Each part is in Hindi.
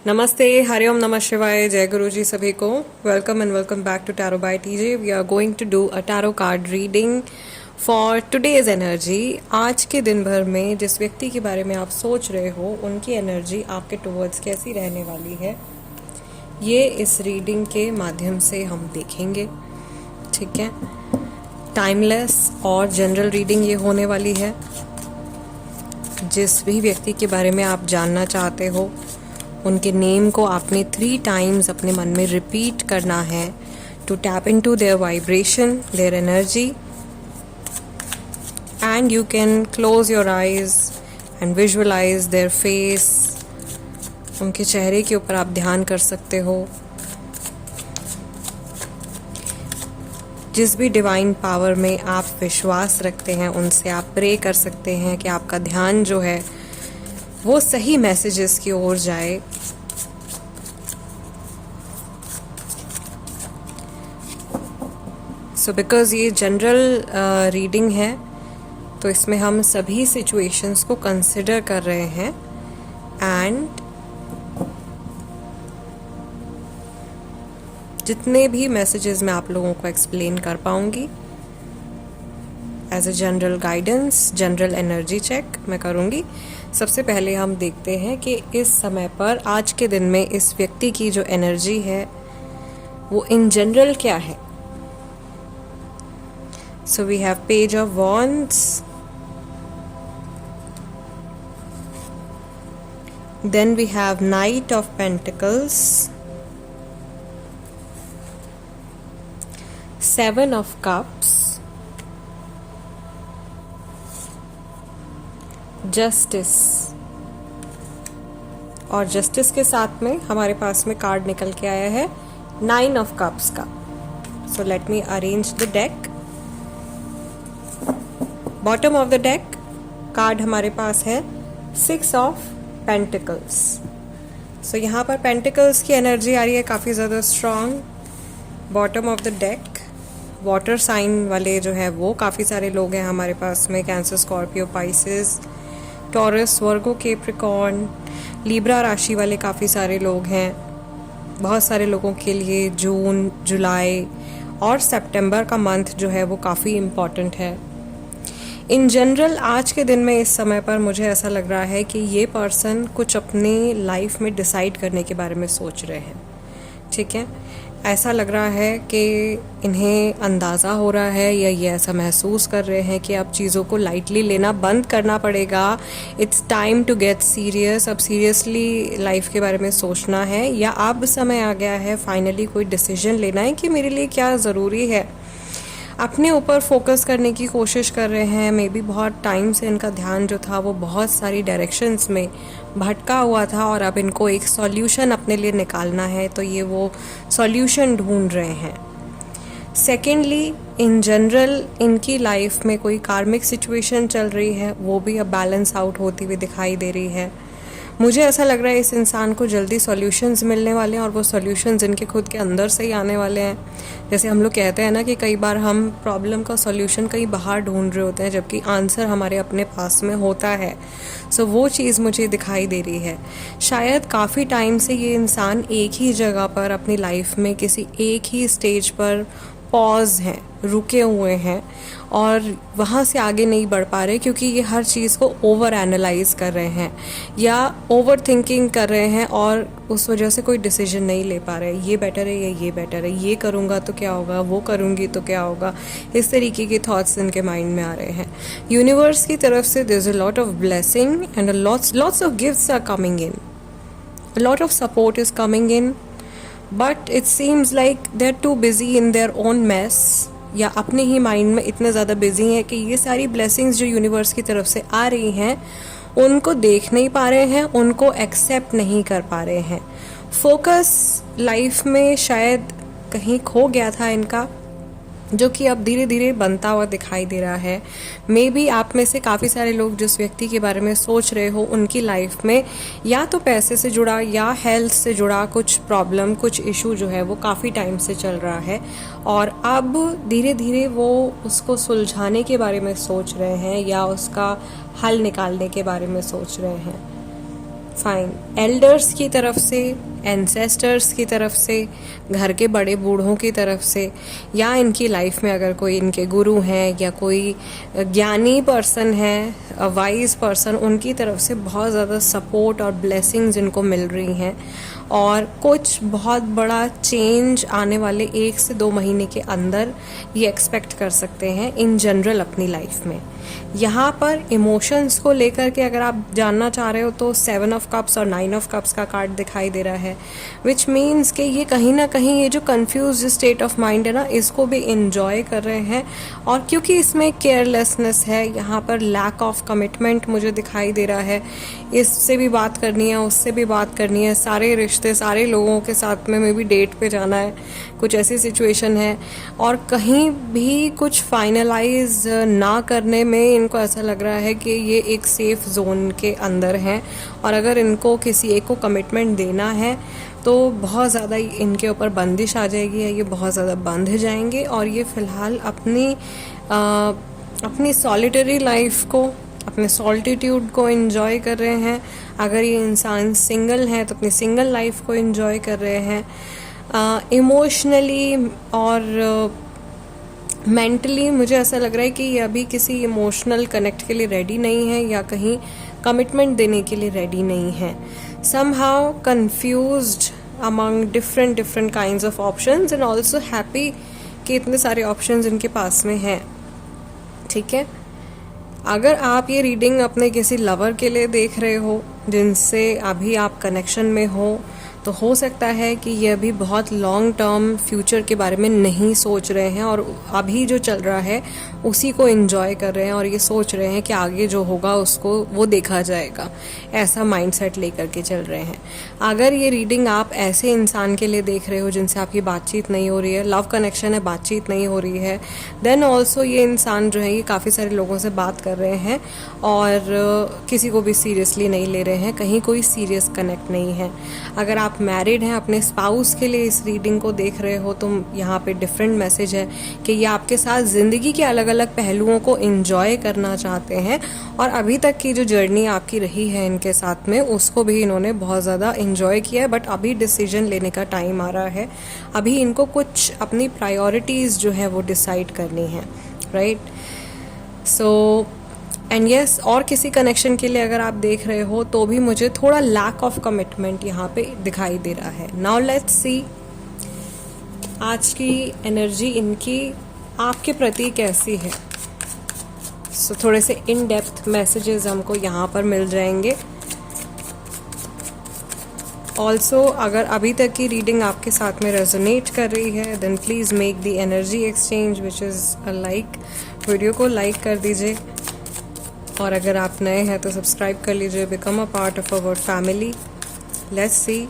नमस्ते, हरिओम नमः शिवाय, जय गुरु जी सभी को। Welcome and welcome back to tarot by TJ. We are going to do a tarot card reading for today's energy. आज के दिन भर में जिस व्यक्ति के बारे में आप सोच रहे हो उनकी एनर्जी आपके टुवर्ड्स कैसी रहने वाली है, ये इस रीडिंग के माध्यम से हम देखेंगे। ठीक है, टाइमलेस और जनरल रीडिंग ये होने वाली है। जिस भी व्यक्ति के बारे में आप जानना चाहते हो उनके नेम को आपने 3 टाइम्स अपने मन में रिपीट करना है to tap into their vibration, their energy, and you can close your eyes and visualise their face. उनके चेहरे के ऊपर आप ध्यान कर सकते हो। जिस भी डिवाइन पावर में आप विश्वास रखते हैं उनसे आप प्रे कर सकते हैं कि आपका ध्यान जो है वो सही मैसेजेस की ओर जाए। सो बिकॉज ये जनरल रीडिंग है तो इसमें हम सभी सिचुएशंस को कंसिडर कर रहे हैं एंड जितने भी मैसेजेस मैं आप लोगों को एक्सप्लेन कर पाऊंगी as a general guidance, general energy check मैं करूंगी। सबसे पहले हम देखते हैं कि इस समय पर आज के दिन में इस व्यक्ति की जो एनर्जी है वो इन जनरल क्या है। So we have page of wands, then we have knight of pentacles, 7 of cups, justice, और जस्टिस के साथ में हमारे पास में कार्ड निकल के आया है 9 ऑफ कप्स का। So let me arrange the deck. Bottom of the deck card हमारे पास है 6 ऑफ पेंटिकल्स। सो यहाँ पर पेंटिकल्स की एनर्जी आ रही है काफ़ी ज़्यादा strong. Bottom of the deck water sign वाले जो है वो काफ़ी सारे लोग हैं हमारे पास में। कैंसर, स्कॉर्पियो, पाइसेस, टॉरस, वर्गो, कैप्रिकॉर्न, लिब्रा राशि वाले काफ़ी सारे लोग हैं। बहुत सारे लोगों के लिए जून, जुलाई और सितंबर का मंथ जो है वो काफ़ी इम्पॉर्टेंट है। इन जनरल आज के दिन में इस समय पर मुझे ऐसा लग रहा है कि ये पर्सन कुछ अपनी लाइफ में डिसाइड करने के बारे में सोच रहे हैं। ठीक है, ऐसा लग रहा है कि इन्हें अंदाज़ा हो रहा है या ये ऐसा महसूस कर रहे हैं कि अब चीज़ों को लाइटली लेना बंद करना पड़ेगा। It's time to get serious. अब सीरियसली लाइफ के बारे में सोचना है या अब समय आ गया है फाइनली कोई डिसीजन लेना है कि मेरे लिए क्या ज़रूरी है। अपने ऊपर फोकस करने की कोशिश कर रहे हैं। मे बी बहुत टाइम से इनका ध्यान जो था वो बहुत सारी डायरेक्शंस में भटका हुआ था और अब इनको एक सॉल्यूशन अपने लिए निकालना है तो ये वो सॉल्यूशन ढूंढ रहे हैं। सेकेंडली, इन जनरल इनकी लाइफ में कोई कार्मिक सिचुएशन चल रही है, वो भी अब बैलेंस आउट होती हुई दिखाई दे रही है। मुझे ऐसा लग रहा है इस इंसान को जल्दी सॉल्यूशंस मिलने वाले हैं और वो सॉल्यूशंस इनके खुद के अंदर से ही आने वाले हैं। जैसे हम लोग कहते हैं ना कि कई बार हम प्रॉब्लम का सॉल्यूशन कहीं बाहर ढूंढ रहे होते हैं जबकि आंसर हमारे अपने पास में होता है। सो वो चीज़ मुझे दिखाई दे रही है। शायद काफ़ी टाइम से ये इंसान एक ही जगह पर अपनी लाइफ में किसी एक ही स्टेज पर पॉज हैं, रुके हुए हैं और वहाँ से आगे नहीं बढ़ पा रहे क्योंकि ये हर चीज़ को ओवर एनालाइज कर रहे हैं या ओवर थिंकिंग कर रहे हैं और उस वजह से कोई डिसीजन नहीं ले पा रहे। ये बेटर है या ये बेटर है, ये करूँगा तो क्या होगा, वो करूँगी तो क्या होगा, इस तरीके के थॉट्स इनके माइंड में आ रहे हैं। यूनिवर्स की तरफ से there is a lot of blessing and lots of gifts are coming in, a lot of support is coming in, but it seems like they're too busy in their own mess या अपने ही माइंड में इतने ज़्यादा बिजी हैं कि ये सारी ब्लेसिंग्स जो यूनिवर्स की तरफ से आ रही हैं उनको देख नहीं पा रहे हैं, उनको एक्सेप्ट नहीं कर पा रहे हैं। फोकस लाइफ में शायद कहीं खो गया था इनका, जो कि अब धीरे धीरे बनता हुआ दिखाई दे रहा है। मे बी आप में से काफ़ी सारे लोग जिस व्यक्ति के बारे में सोच रहे हो उनकी लाइफ में या तो पैसे से जुड़ा या हेल्थ से जुड़ा कुछ प्रॉब्लम, कुछ इशू जो है वो काफ़ी टाइम से चल रहा है और अब धीरे धीरे वो उसको सुलझाने के बारे में सोच रहे हैं या उसका हल निकालने के बारे में सोच रहे हैं। फाइन, एल्डर्स की तरफ से, एंसेस्टर्स की तरफ से, घर के बड़े बूढ़ों की तरफ से, या इनकी लाइफ में अगर कोई इनके गुरु हैं या कोई ज्ञानी पर्सन है, वाइज पर्सन, उनकी तरफ से बहुत ज़्यादा सपोर्ट और ब्लेसिंग्स इनको मिल रही हैं और कुछ बहुत बड़ा चेंज आने वाले 1 से 2 महीने के अंदर ये एक्सपेक्ट कर सकते हैं इन जनरल अपनी लाइफ में। यहाँ पर इमोशंस को लेकर के अगर आप जानना चाह रहे हो तो 7 ऑफ कप्स और 9 ऑफ कप्स का कार्ड दिखाई दे रहा है, विच मीन्स कि ये कहीं ना कहीं ये जो कंफ्यूज स्टेट ऑफ माइंड है ना, इसको भी इंजॉय कर रहे हैं। और क्योंकि इसमें केयरलेसनेस है, यहाँ पर लैक ऑफ कमिटमेंट मुझे दिखाई दे रहा है, इससे भी बात करनी है, उससे भी बात करनी है, सारे रिश्ते, सारे लोगों के साथ में भी डेट पे जाना है, कुछ ऐसी सिचुएशन है। और कहीं भी कुछ फाइनलाइज ना करने में इनको ऐसा लग रहा है कि ये एक सेफ जोन के अंदर हैं और अगर इनको किसी एक को कमिटमेंट देना है तो बहुत ज़्यादा इनके ऊपर बंदिश आ जाएगी, या ये बहुत ज़्यादा बंध जाएंगे और ये फ़िलहाल अपनी सॉलिटरी लाइफ को, अपने सॉल्टिट्यूड को एंजॉय कर रहे हैं। अगर ये इंसान सिंगल है तो अपनी सिंगल लाइफ को एंजॉय कर रहे हैं। इमोशनली और मेंटली मुझे ऐसा लग रहा है कि ये अभी किसी इमोशनल कनेक्ट के लिए रेडी नहीं है या कहीं कमिटमेंट देने के लिए रेडी नहीं है। Somehow confused among different kinds of options and also happy कि इतने सारे ऑप्शंस इनके पास में हैं। ठीक है, अगर आप ये रीडिंग अपने किसी लवर के लिए देख रहे हो जिनसे अभी आप कनेक्शन में हो तो हो सकता है कि ये अभी बहुत लॉन्ग टर्म फ्यूचर के बारे में नहीं सोच रहे हैं और अभी जो चल रहा है उसी को एंजॉय कर रहे हैं और ये सोच रहे हैं कि आगे जो होगा उसको वो देखा जाएगा, ऐसा माइंडसेट लेकर के चल रहे हैं। अगर ये रीडिंग आप ऐसे इंसान के लिए देख रहे हो जिनसे आपकी बातचीत नहीं हो रही है, लव कनेक्शन है, बातचीत नहीं हो रही है, देन ऑल्सो ये इंसान जो है ये काफ़ी सारे लोगों से बात कर रहे हैं और किसी को भी सीरियसली नहीं ले रहे हैं, कहीं कोई सीरियस कनेक्ट नहीं है। अगर आप मैरिड हैं, अपने स्पाउस के लिए इस रीडिंग को देख रहे हो तो यहाँ पे डिफरेंट मैसेज है कि ये आपके साथ ज़िंदगी के अलग अलग पहलुओं को एंजॉय करना चाहते हैं और अभी तक की जो जर्नी आपकी रही है इनके साथ में उसको भी इन्होंने बहुत ज़्यादा एंजॉय किया है। बट अभी डिसीजन लेने का टाइम आ रहा है, अभी इनको कुछ अपनी प्रायोरिटीज़ जो है वो डिसाइड करनी है, राइट। सो एंड यस, और किसी कनेक्शन के लिए अगर आप देख रहे हो तो भी मुझे थोड़ा लैक ऑफ कमिटमेंट यहाँ पे दिखाई दे रहा है। नाउ लेट्स सी आज की एनर्जी इनकी आपके प्रति कैसी है। सो थोड़े से इन डेप्थ मैसेजेस हमको यहाँ पर मिल जाएंगे। ऑल्सो अगर अभी तक की रीडिंग आपके साथ में रेजोनेट कर रही है then please make the energy exchange which is a like. Video को लाइक कर दीजिए और अगर आप नए हैं तो सब्सक्राइब कर लीजिए, become a part of our family. Let's see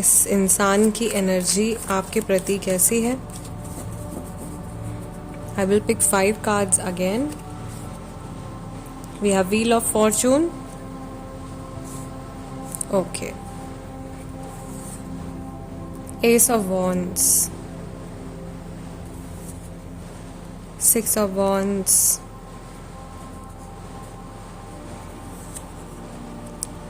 इस इंसान की एनर्जी आपके प्रति कैसी है। I will pick 5 cards again. We have wheel of fortune, okay, ace of wands, 6 of wands,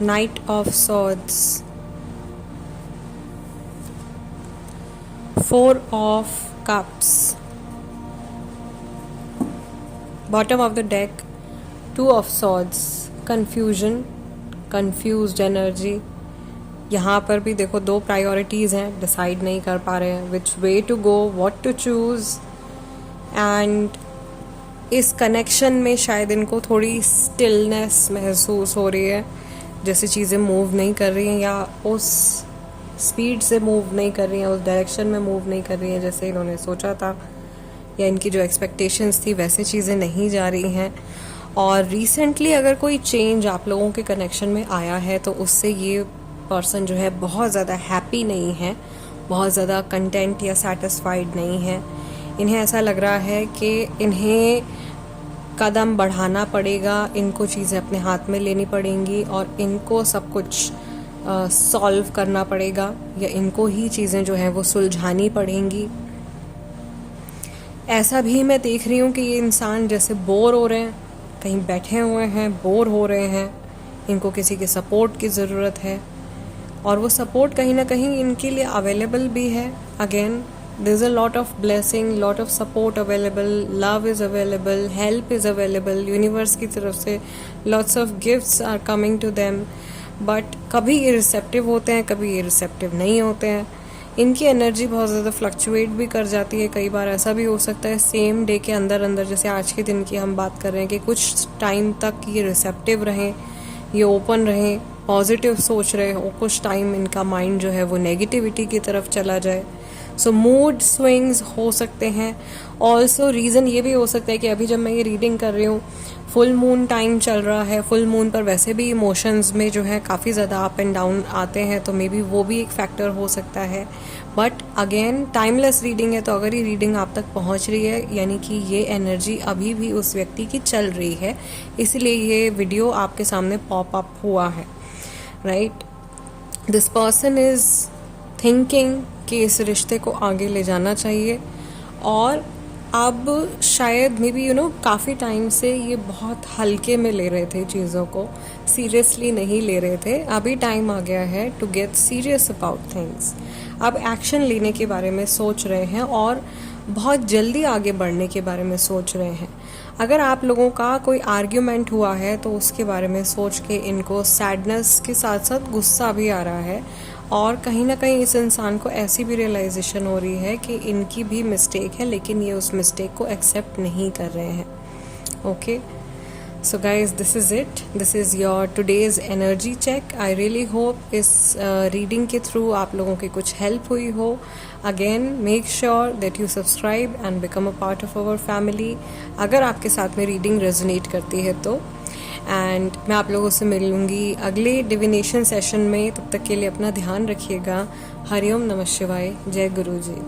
Knight of Swords, 4 of Cups, bottom of the deck, 2 of Swords, confusion, confused energy। यहाँ पर भी देखो 2 प्रायोरिटीज़ हैं, डिसाइड नहीं कर पा रहे हैं which way to go, what to choose. And इस कनेक्शन में शायद इनको थोड़ी स्टिलनेस महसूस हो रही है, जैसे चीज़ें मूव नहीं कर रही हैं या उस स्पीड से मूव नहीं कर रही हैं, उस डायरेक्शन में मूव नहीं कर रही हैं जैसे इन्होंने सोचा था, या इनकी जो एक्सपेक्टेशंस थी वैसे चीज़ें नहीं जा रही हैं। और रिसेंटली अगर कोई चेंज आप लोगों के कनेक्शन में आया है तो उससे ये पर्सन जो है बहुत ज़्यादा हैप्पी नहीं है, बहुत ज़्यादा कंटेंट या सेटिस्फाइड नहीं है। इन्हें ऐसा लग रहा है कि इन्हें कदम बढ़ाना पड़ेगा, इनको चीज़ें अपने हाथ में लेनी पड़ेंगी और इनको सब कुछ सॉल्व करना पड़ेगा या इनको ही चीज़ें जो हैं वो सुलझानी पड़ेंगी। ऐसा भी मैं देख रही हूँ कि ये इंसान जैसे बोर हो रहे हैं, कहीं बैठे हुए हैं, बोर हो रहे हैं, इनको किसी के सपोर्ट की ज़रूरत है, और वो सपोर्ट कहीं ना कहीं इनके लिए अवेलेबल भी है. Again there is a lot of blessing, lot of support available, love is available, help is available, universe की तरफ से lots of gifts are coming to them. but कभी ये रिसेप्टिव होते हैं, कभी ये रिसेप्टिव नहीं होते हैं. इनकी एनर्जी बहुत ज़्यादा फ्लक्चुएट भी कर जाती है. कई बार ऐसा भी हो सकता है सेम डे के अंदर अंदर, जैसे आज के दिन की हम बात कर रहे हैं, कि कुछ टाइम तक ये रिसेप्टिव रहें, ये ओपन रहें, पॉजिटिव सोच रहे हो, कुछ टाइम इनका माइंड जो है वो नेगेटिविटी की तरफ चला जाए. सो मूड स्विंग्स हो सकते हैं. ऑल्सो रीज़न ये भी हो सकता है कि अभी जब मैं ये रीडिंग कर रही हूँ, फुल मून टाइम चल रहा है. फुल मून पर वैसे भी इमोशंस में जो है काफ़ी ज़्यादा अप एंड डाउन आते हैं, तो मे बी वो भी एक फैक्टर हो सकता है. बट अगेन टाइमलेस रीडिंग है, तो अगर ये रीडिंग आप तक पहुँच रही है, यानी कि ये एनर्जी अभी भी उस व्यक्ति की चल रही है, इसलिए ये वीडियो आपके सामने पॉप अप हुआ है. Right, this person is thinking कि इस रिश्ते को आगे ले जाना चाहिए, और अब शायद मे बी काफ़ी टाइम से ये बहुत हल्के में ले रहे थे, चीज़ों को सीरियसली नहीं ले रहे थे. अभी टाइम आ गया है to get serious about things. अब एक्शन लेने के बारे में सोच रहे हैं और बहुत जल्दी आगे बढ़ने के बारे में सोच रहे हैं. अगर आप लोगों का कोई आर्ग्यूमेंट हुआ है तो उसके बारे में सोच के इनको सैडनेस के साथ साथ गुस्सा भी आ रहा है, और कहीं ना कहीं इस इंसान को ऐसी भी रियलाइजेशन हो रही है कि इनकी भी मिस्टेक है, लेकिन ये उस मिस्टेक को एक्सेप्ट नहीं कर रहे हैं. Okay, so guys, this is it. This is your today's energy check. I really hope इस रीडिंग के थ्रू आप लोगों की कुछ हेल्प हुई हो. Again make sure that you subscribe and become a part of our family, अगर आपके साथ में रीडिंग रेजोनेट करती है तो. एंड मैं आप लोगों से मिलूंगी अगले डिविनेशन सेशन में. तब तक के लिए अपना ध्यान रखिएगा. हरिओम नमः शिवाय. जय गुरु जी.